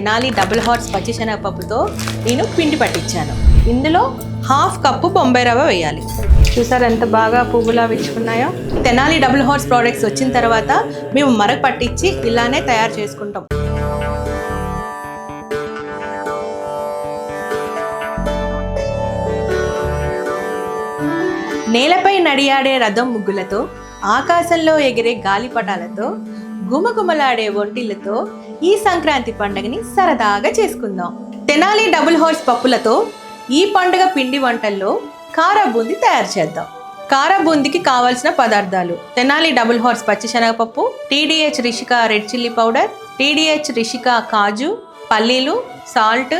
Tenali double horse పచ్చిశనగపప్పుతో నేను పిండి పట్టించాను. ఇందులో 1/2 కప్పు బొంబాయి రవ్వ వేయాలి. చూసారు ఎంత బాగా పువ్వులా విచ్చుకున్నాయో. తెనాలి డబుల్ హార్స్ ప్రోడక్ట్స్ వచ్చిన తర్వాత మేము మరక పట్టించి ఇలానే తయారు చేసుకుంటాం. నేలపై నడియాడే రథం ముగ్గులతో, ఆకాశంలో ఎగిరే గాలిపటాలతో, గుమగుమలాడే ఒంటిలతో ఈ సంక్రాంతి పండుగని సరదాగా చేసుకుందాం. తెనాలి డబుల్ హార్స్ పప్పులతో ఈ పండుగ పిండి వంటల్లో కారా బూందీ తయారు చేద్దాం. కారా బూందీకి కావాల్సిన పదార్థాలు: తెనాలి డబుల్ హార్స్ పచ్చిశనగపప్పు, TDH Rishika red chilli powder, TDH Rishika కాజు, పల్లీలు, సాల్ట్,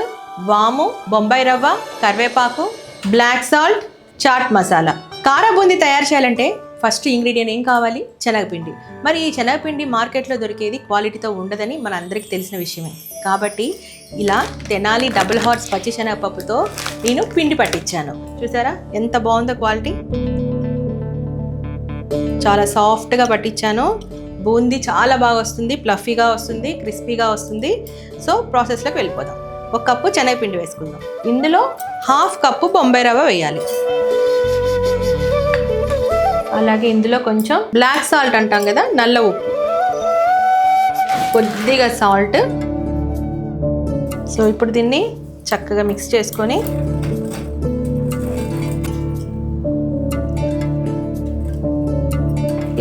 వాము, బొంబాయి రవ్వ, కరివేపాకు, బ్లాక్ సాల్ట్, చాట్ మసాలా. కారా బూందీ తయారు చేయాలంటే ఫస్ట్ ఇంగ్రీడియంట్ ఏం కావాలి? శనగపిండి. మరి ఈ శనగపిండి మార్కెట్లో దొరికేది క్వాలిటీతో ఉండదని మన అందరికీ తెలిసిన విషయమే. కాబట్టి ఇలా తెనాలి డబుల్ హార్స్ పచ్చిశనగపప్పుతో నేను పిండి పట్టించాను. చూసారా ఎంత బాగుందో క్వాలిటీ. చాలా సాఫ్ట్గా పట్టించాను. బూందీ చాలా బాగా వస్తుంది, ప్లఫీగా వస్తుంది, క్రిస్పీగా వస్తుంది. సో ప్రాసెస్లోకి వెళ్ళిపోదాం. 1 కప్పు శనగపిండి వేసుకుందాం. ఇందులో 1/2 కప్పు బొంబాయి రవ్వ వేయాలి. అలాగే ఇందులో కొంచెం బ్లాక్ సాల్ట్ అంటాం కదా, నల్ల ఉప్పు, కొద్దిగా సాల్ట్. సో ఇప్పుడు దీన్ని చక్కగా మిక్స్ చేసుకొని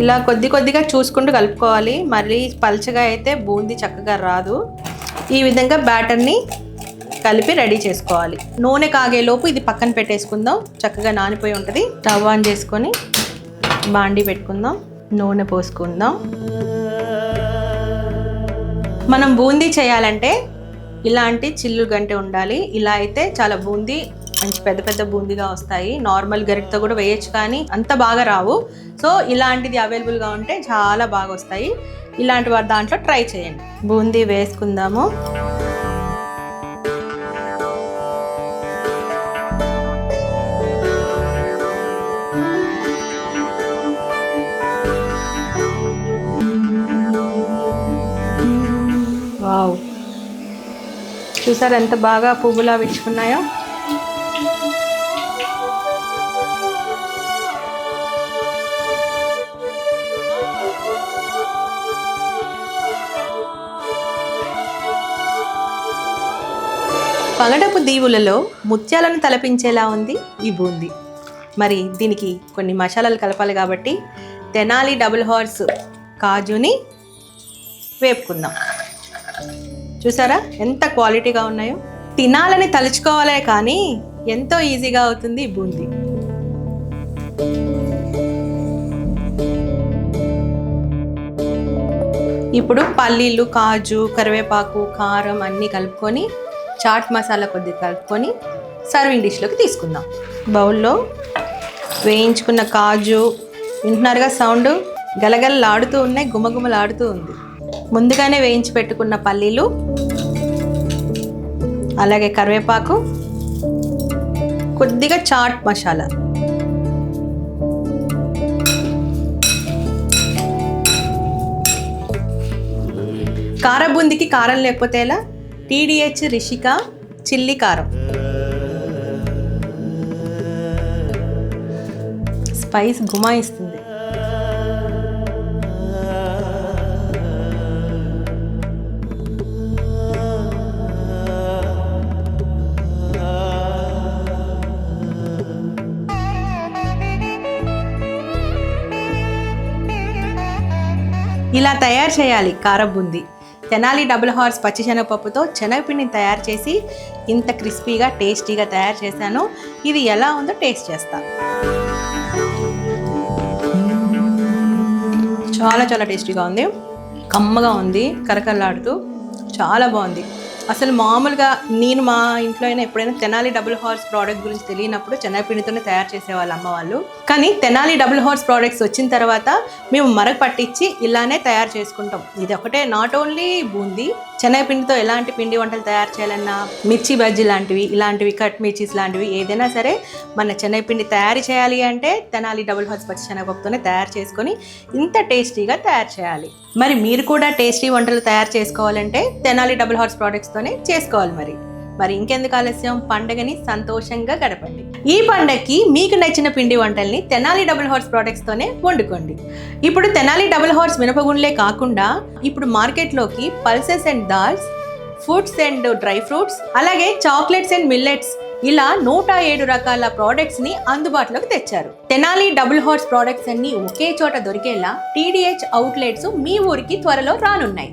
ఇలా కొద్దిగా చూసుకుంటూ కలుపుకోవాలి. మళ్ళీ పల్చగా అయితే బూందీ చక్కగా రాదు. ఈ విధంగా బ్యాటర్ని కలిపి రెడీ చేసుకోవాలి. నూనె కాగేలోపు ఇది పక్కన పెట్టేసుకుందాం. చక్కగా నానిపోయి ఉంటుంది. స్టవ్ ఆన్ చేసుకొని బాండి పెట్టుకుందాం. నూనె పోసుకుందాం. మనం బూందీ చేయాలంటే ఇలాంటి చిల్లు గంటె ఉండాలి. ఇలా అయితే చాలా బూందీ మంచి పెద్ద బూందీగా వస్తాయి. నార్మల్ గరిటతో కూడా వేయచ్చు, కానీ అంత బాగా రావు. సో ఇలాంటిది అవైలబుల్గా ఉంటే చాలా బాగా వస్తాయి. ఇలాంటి వారి దాంట్లో ట్రై చేయండి. బూందీ వేసుకుందాము. వావ్, చూసారు ఎంత బాగా పువ్వులా విచ్చుకున్నాయో. పగడపు దీవులలో ముత్యాలను తలపించేలా ఉంది ఈ బూందీ. మరి దీనికి కొన్ని మసాలాలు కలపాలి కాబట్టి తెనాలి డబుల్ హార్స్ కాజుని వేపుకుందాం. చూసారా ఎంత క్వాలిటీగా ఉన్నాయో. తినాలని తలుచుకోవాలే కానీ ఎంతో ఈజీగా అవుతుంది ఈ బూందీ. ఇప్పుడు పల్లీలు, కాజు, కరివేపాకు, కారం అన్నీ కలుపుకొని, చాట్ మసాలా కొద్దిగా కలుపుకొని సర్వింగ్ డిష్లోకి తీసుకుందాం. బౌల్లో వేయించుకున్న కాజు, వింటున్నారుగా సౌండ్, గలగలలాడుతూ ఉన్నాయి, గుమగుమలాడుతూ ఉంది. ముందుగానే వేయించి పెట్టుకున్న పల్లీలు, అలాగే కరివేపాకు, కొద్దిగా చాట్ మసాలా, కార బూందీకి కారం లేకపోతే ఎలా? TDH రిషికా చిల్లీ కారం. స్పైస్ గుమాయిస్తుంది. ఇలా తయారు చేయాలి కార బూందీ. తెనాలి డబుల్ హార్స్ పచ్చిశనగపప్పుతో శనగపిండిని తయారు చేసి ఇంత క్రిస్పీగా టేస్టీగా తయారు చేశాను. ఇది ఎలా ఉందో టేస్ట్ చేస్తాను. చాలా టేస్టీగా ఉంది, కమ్మగా ఉంది, కరకరలాడుతూ చాలా బాగుంది. అసలు మామూలుగా నేను మా ఇంట్లో అయినా ఎప్పుడైనా తెనాలి డబుల్ హార్స్ ప్రోడక్ట్ గురించి తెలియనప్పుడు శనగపిండితోనే తయారు చేసేవాళ్ళు అమ్మ వాళ్ళు. కానీ తెనాలి డబుల్ హార్స్ ప్రోడక్ట్స్ వచ్చిన తర్వాత మేము మరక పట్టించి ఇలానే తయారు చేసుకుంటాం. ఇది ఒకటే నాట్ ఓన్లీ బూందీ, శనగపిండితో ఎలాంటి పిండి వంటలు తయారు చేయాలన్నా, మిర్చి బజ్జీ లాంటివి, ఇలాంటివి కట్ మిర్చీస్ లాంటివి ఏదైనా సరే మన శనగపిండి తయారు చేయాలి అంటే తెనాలి డబుల్ హార్స్ పచ్చి శనగపప్పుతోనే తయారు చేసుకొని ఇంత టేస్టీగా తయారు చేయాలి. మరి మీరు కూడా టేస్టీ వంటలు తయారు చేసుకోవాలంటే తెనాలి డబుల్ హార్స్ ప్రోడక్ట్స్తోనే చేసుకోవాలి. మరి ఇంకెందుకు ఆలస్యం, పండుగని సంతోషంగా గడపండి. ఈ పండగకి మీకు నచ్చిన పిండి వంటల్ని తెనాలి డబుల్ హార్స్ ప్రోడక్ట్స్తోనే వండుకోండి. ఇప్పుడు తెనాలి డబుల్ హార్స్ మినపగుండ్లే కాకుండా ఇప్పుడు మార్కెట్లోకి pulses and dals, foods and dry fruits, అలాగే చాక్లెట్స్ అండ్ మిల్లెట్స్ ఇలా 107 రకాల ప్రోడక్ట్స్ ని అందుబాటులోకి తెచ్చారు. తెనాలి డబుల్ హార్స్ ప్రోడక్ట్స్ అన్ని ఒకే చోట దొరికేలా TDH అవుట్లెట్స్ మీ ఊరికి త్వరలో రానున్నాయి.